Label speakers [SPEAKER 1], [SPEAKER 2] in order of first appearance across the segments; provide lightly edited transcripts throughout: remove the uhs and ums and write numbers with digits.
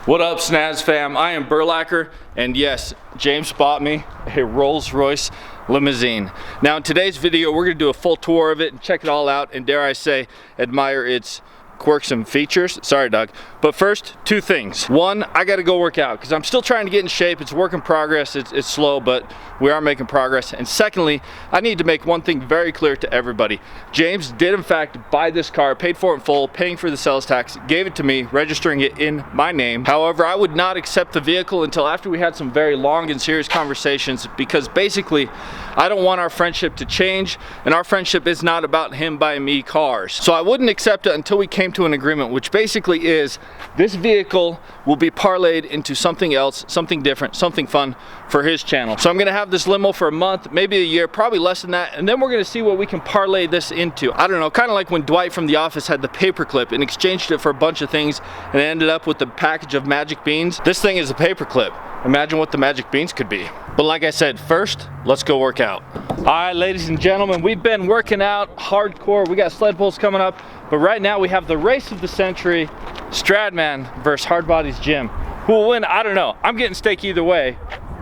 [SPEAKER 1] What up, Snaz fam? I am Burlacker, and yes, James bought me a Rolls-Royce limousine. Now in today's video, we're gonna do a full tour of it and check it all out, and dare I say, admire its quirks and features. Sorry, Doug. But first, two things. One, I gotta go work out because I'm still trying to get in shape. It's a work in progress. It's slow, but we are making progress. And secondly, I need to make one thing very clear to everybody. James did in fact buy this car, paid for it in full, paying for the sales tax, gave it to me, registering it in my name. However, I would not accept the vehicle until after we had some very long and serious conversations, because basically, I don't want our friendship to change, and our friendship is not about him buying me cars. So I wouldn't accept it until we came to an agreement, which basically is this vehicle will be parlayed into something else, something different, something fun for his channel. So I'm gonna have this limo for a month, maybe a year, probably less than that, and then we're gonna see what we can parlay this into. I don't know, kind of like when Dwight from The Office had the paperclip and exchanged it for a bunch of things and ended up with the package of magic beans. This thing is a paperclip. Imagine what the magic beans could be. But like I said, first, let's go work out. All right, ladies and gentlemen, we've been working out hardcore. We got sled pulls coming up, but right now we have the race of the century, Stradman versus Hardbody's Gym. Who will win? I don't know. I'm getting steak either way.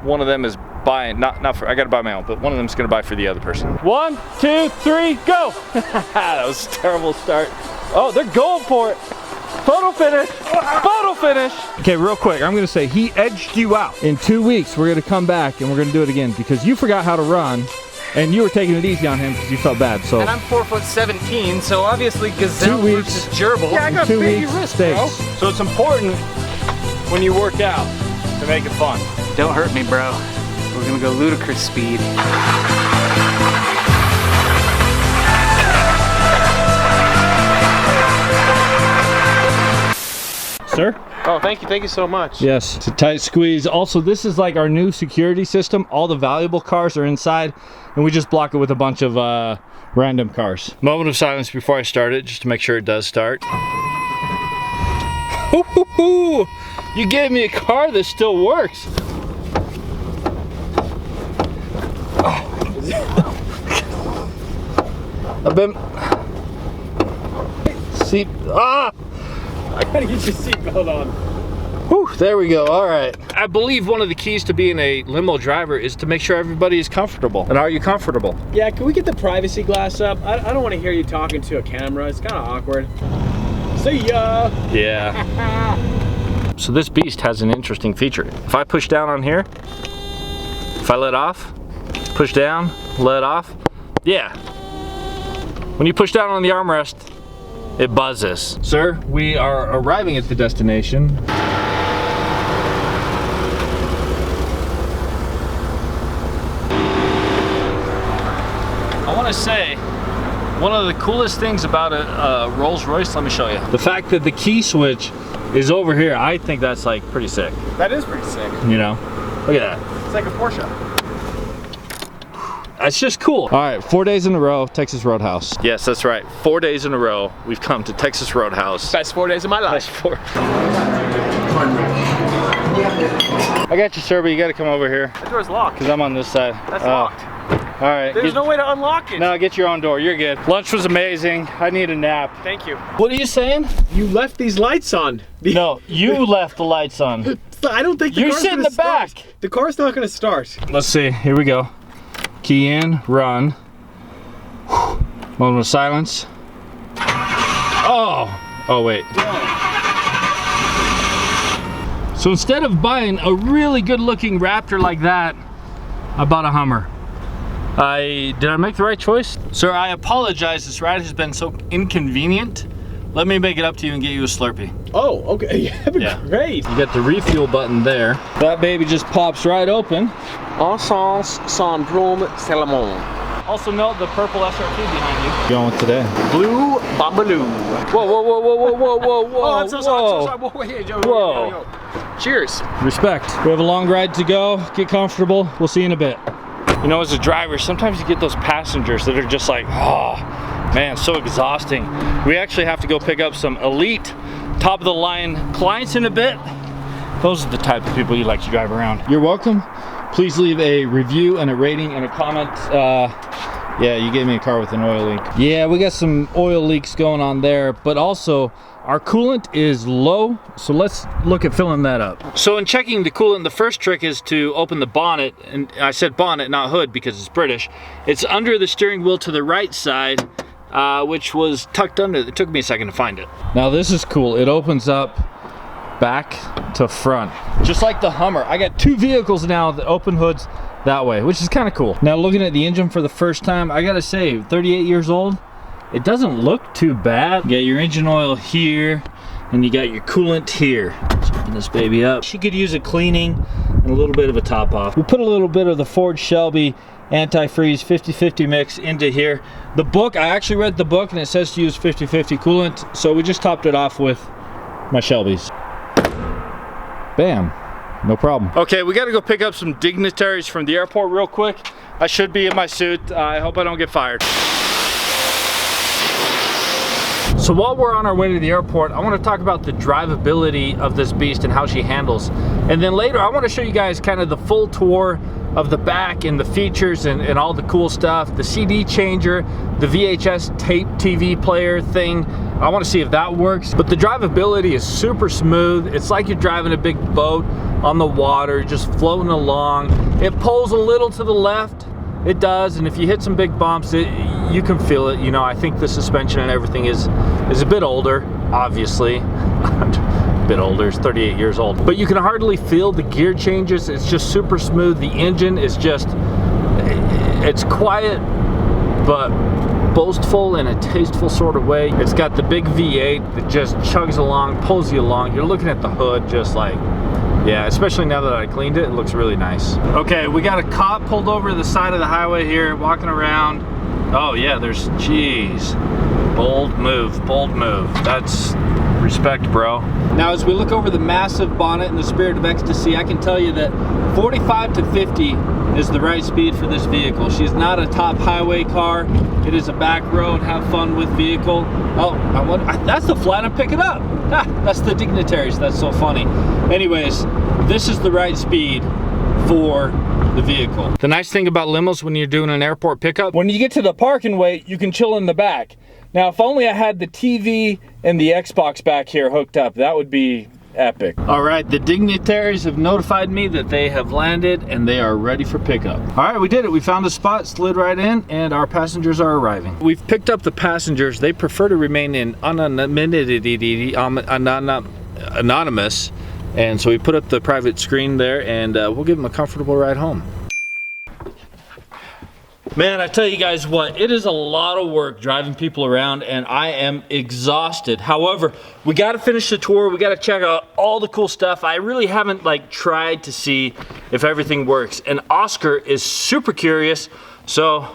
[SPEAKER 1] One of them is buying, not for, I gotta buy my own, but one of them's gonna buy for the other person. 1, 2, 3, go! That was a terrible start. Oh, they're going for it. Photo finish! Photo finish!
[SPEAKER 2] Okay, real quick, I'm gonna say he edged you out. In 2 weeks, we're gonna come back and we're gonna do it again because you forgot how to run and you were taking it easy on him because you felt bad, so.
[SPEAKER 3] And I'm 4'17", so obviously gazelle versus gerbil.
[SPEAKER 2] Yeah, I got baby wrist, bro.
[SPEAKER 1] So it's important when you work out to make it fun.
[SPEAKER 3] Don't hurt me, bro. We're gonna go ludicrous speed.
[SPEAKER 2] Sir?
[SPEAKER 4] Oh, thank you so much.
[SPEAKER 2] Yes, it's a tight squeeze. Also, this is like our new security system. All the valuable cars are inside, and we just block it with a bunch of random cars.
[SPEAKER 1] Moment of silence before I start it, just to make sure it does start. You gave me a car that still works. I've been... See... Ah!
[SPEAKER 4] I gotta get your seatbelt on.
[SPEAKER 1] Whew, there we go, all right. I believe one of the keys to being a limo driver is to make sure everybody is comfortable. And are you comfortable?
[SPEAKER 4] Yeah, can we get the privacy glass up? I don't want to hear you talking to a camera. It's kind of awkward. See ya!
[SPEAKER 1] Yeah. So this beast has an interesting feature. If I push down on here, if I let off, push down, let off, yeah. When you push down on the armrest, it buzzes. Sir, we are arriving at the destination. I want to say, one of the coolest things about a Rolls-Royce, let me show you. The fact that the key switch is over here, I think that's like pretty sick.
[SPEAKER 4] That is pretty sick.
[SPEAKER 1] You know, look at that.
[SPEAKER 4] It's like a Porsche.
[SPEAKER 1] It's just cool.
[SPEAKER 2] All right, 4 days in a row, Texas Roadhouse.
[SPEAKER 1] Yes, that's right. 4 days in a row, we've come to Texas Roadhouse.
[SPEAKER 4] Best 4 days of my life.
[SPEAKER 1] Best 4. I got you, sir, but you gotta come over here.
[SPEAKER 4] That door's locked.
[SPEAKER 1] Because I'm on this side.
[SPEAKER 4] That's locked.
[SPEAKER 1] All right.
[SPEAKER 4] There's no way to unlock it.
[SPEAKER 1] No, get your own door. You're good. Lunch was amazing. I need a nap.
[SPEAKER 4] Thank you.
[SPEAKER 1] What are you saying?
[SPEAKER 4] You left these lights on.
[SPEAKER 1] No, you left the lights on.
[SPEAKER 4] I don't think the
[SPEAKER 1] You
[SPEAKER 4] car's
[SPEAKER 1] sit in
[SPEAKER 4] gonna
[SPEAKER 1] the back.
[SPEAKER 4] start. The car's not gonna start.
[SPEAKER 1] Let's see. Here we go. Key in, run. Moment of silence. Oh wait. So instead of buying a really good looking Raptor like that, I bought a Hummer. Did I make the right choice? Sir, I apologize. This ride has been so inconvenient. Let me make it up to you and get you a Slurpee.
[SPEAKER 4] Oh, okay. Yeah, great.
[SPEAKER 1] You got the refuel button there. That baby just pops right open.
[SPEAKER 4] Essence Syndrome Salomon.
[SPEAKER 1] Also note the purple SRT behind you.
[SPEAKER 2] Going with today.
[SPEAKER 4] Blue Bambaloo.
[SPEAKER 1] Whoa, whoa, whoa, whoa, whoa, whoa, whoa, whoa.
[SPEAKER 4] Oh, I'm so sorry. Whoa. Cheers.
[SPEAKER 2] Respect. We have a long ride to go. Get comfortable. We'll see you in a bit.
[SPEAKER 1] You know, as a driver, sometimes you get those passengers that are just like, oh, man, so exhausting. We actually have to go pick up some elite, top of the line clients in a bit. Those are the type of people you like to drive around.
[SPEAKER 2] You're welcome. Please leave a review and a rating and a comment Yeah, you gave me a car with an oil leak. Yeah, we got some oil leaks going on there, but also our coolant is low, so let's look at filling that up. So in checking the coolant, the first trick is to open the bonnet, and I said bonnet, not hood, because it's British. It's under the steering wheel to the right side, which was tucked under. It took me a second to find it. Now this is cool. It opens up back to front, just like the Hummer. I got 2 vehicles now that open hoods that way, which is kind of cool. Now looking at the engine for the first time, I gotta say, 38 years old, it doesn't look too bad. You got your engine oil here, and you got your coolant here. Let's open this baby up. She could use a cleaning and a little bit of a top off. We put a little bit of the Ford Shelby antifreeze 50-50 mix into here. The book, I actually read the book and it says to use 50-50 coolant, so we just topped it off with my Shelby's. Bam. No problem. Okay, we gotta go pick up some dignitaries from the airport real quick. I should be in my suit. I hope I don't get fired. So while we're on our way to the airport, I want to talk about the drivability of this beast and how she handles. And then later, I want to show you guys kind of the full tour of the back and the features and all the cool stuff. The CD changer, the VHS tape TV player thing. I want to see if that works. But the drivability is super smooth. It's like you're driving a big boat on the water, just floating along. It pulls a little to the left. It does, and if you hit some big bumps, you can feel it. You know, I think the suspension and everything is a bit older, obviously. A bit older, it's 38 years old. But you can hardly feel the gear changes. It's just super smooth. The engine is just, it's quiet, but boastful in a tasteful sort of way. It's got the big V8 that just chugs along, pulls you along. You're looking at the hood just like, yeah, especially now that I cleaned it, it looks really nice. Okay, we got a cop pulled over to the side of the highway here, walking around. Oh yeah, there's, geez. Bold move, bold move. That's respect, bro. Now as we look over the massive bonnet in the spirit of ecstasy, I can tell you that 45 to 50 is the right speed for this vehicle. She's not a top highway car. It is a back road, have fun with vehicle. Oh, that's the flat I'm picking up. That's the dignitaries, that's so funny. Anyways, this is the right speed for the vehicle. The nice thing about limos when you're doing an airport pickup, when you get to the parking way, you can chill in the back. Now, if only I had the TV and the Xbox back here hooked up, that would be epic. All right, the dignitaries have notified me that they have landed and they are ready for pickup. All right, we did it. We found a spot, slid right in, and our passengers are arriving. We've picked up the passengers. They prefer to remain in anonymous, and so we put up the private screen there, and we'll give them a comfortable ride home. Man, I tell you guys what, it is a lot of work driving people around and I am exhausted. However, we gotta finish the tour. We gotta check out all the cool stuff. I really haven't tried to see if everything works. And Oscar is super curious, so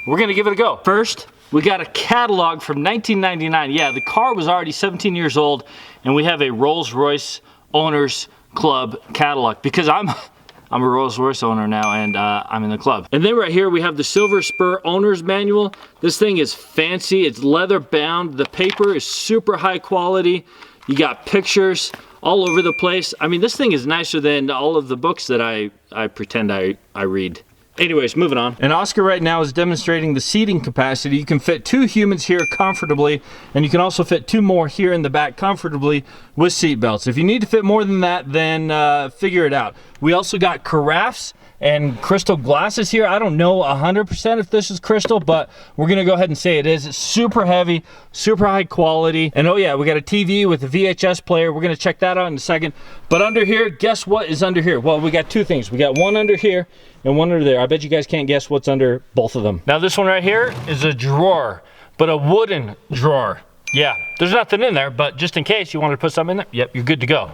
[SPEAKER 2] we're gonna give it a go. First, we got a catalog from 1999. Yeah, the car was already 17 years old and we have a Rolls-Royce Owners Club catalog because I'm a Rolls-Royce owner now and I'm in the club. And then right here we have the Silver Spur Owner's Manual. This thing is fancy, it's leather bound. The paper is super high quality. You got pictures all over the place. I mean, this thing is nicer than all of the books that I pretend I read. Anyways, moving on. And Oscar right now is demonstrating the seating capacity. You can fit 2 humans here comfortably, and you can also fit 2 more here in the back comfortably with seat belts. If you need to fit more than that, then figure it out. We also got carafes and crystal glasses here. I don't know 100% if this is crystal, but we're gonna go ahead and say it is. It's super heavy, super high quality. And oh yeah, we got a TV with a VHS player. We're gonna check that out in a second. But under here, guess what is under here? Well, we got 2 things. We got one under here and one under there. I bet you guys can't guess what's under both of them. Now this one right here is a drawer, but a wooden drawer. Yeah, there's nothing in there, but just in case you wanted to put something in there, yep, you're good to go.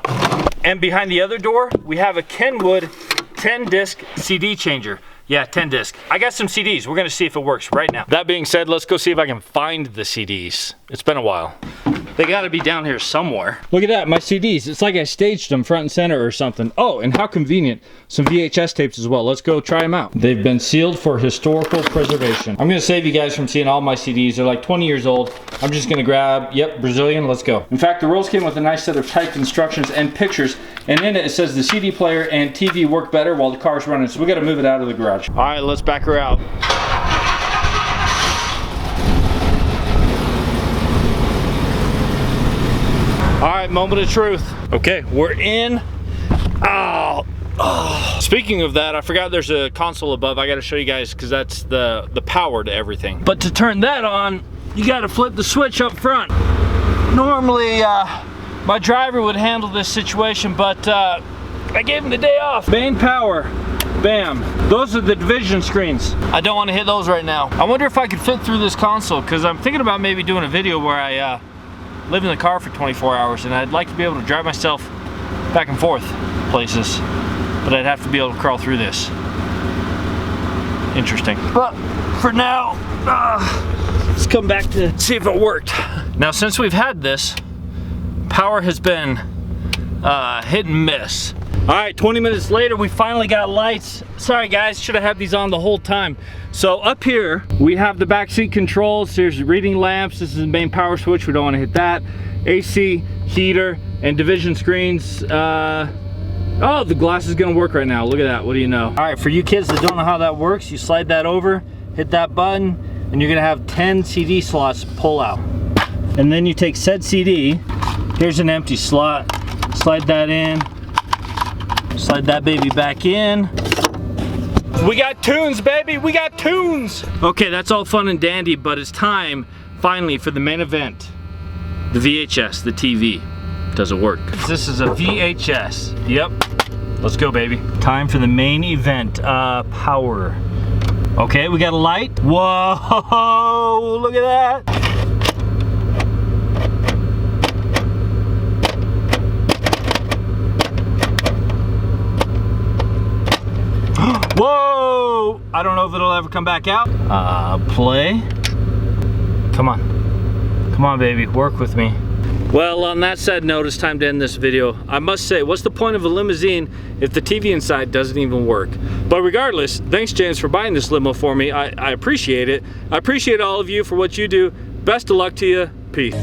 [SPEAKER 2] And behind the other door, we have a Kenwood 10-disc CD changer. Yeah, 10 disc. I got some CDs. We're gonna see if it works right now. That being said, let's go see if I can find the CDs. It's been a while. They gotta be down here somewhere. Look at that, my CDs. It's like I staged them front and center or something. Oh, and how convenient. Some VHS tapes as well. Let's go try them out. They've been sealed for historical preservation. I'm gonna save you guys from seeing all my CDs. They're like 20 years old. I'm just gonna grab, yep, Brazilian, let's go. In fact, the rolls came with a nice set of typed instructions and pictures, and in it says the CD player and TV work better while the car's running, so we gotta move it out of the garage. All right, let's back her out. right, moment of truth. Okay, we're in. Oh. Speaking of that, I forgot there's a console above. I gotta show you guys because that's the power to everything. But to turn that on, you gotta flip the switch up front. Normally, my driver would handle this situation, but I gave him the day off. Main power, bam. Those are the division screens. I don't want to hit those right now. I wonder if I could fit through this console because I'm thinking about maybe doing a video where I live in the car for 24 hours and I'd like to be able to drive myself back and forth places, but I'd have to be able to crawl through this. Interesting. But for now, let's come back to see if it worked. Now, since we've had this, power has been hit and miss. All right, 20 minutes later, we finally got lights. Sorry guys, should have had these on the whole time. So up here, we have the backseat controls. There's reading lamps. This is the main power switch. We don't want to hit that. AC, heater, and division screens. Oh, the glass is gonna work right now. Look at that, what do you know? All right, for you kids that don't know how that works, you slide that over, hit that button, and you're gonna have 10 CD slots pull out. And then you take said CD, here's an empty slot, slide that in, slide that baby back in. We got tunes, baby, we got tunes! Okay, that's all fun and dandy, but it's time, finally, for the main event. The VHS, the TV. Does it work? This is a VHS. Yep. Let's go, baby. Time for the main event. Power. Okay, we got a light. Whoa! Look at that. Whoa! I don't know if it'll ever come back out. Play. Come on. Come on, baby. Work with me. Well, on that sad note, it's time to end this video. I must say, what's the point of a limousine if the TV inside doesn't even work? But regardless, thanks James for buying this limo for me. I appreciate it. I appreciate all of you for what you do. Best of luck to you. Peace.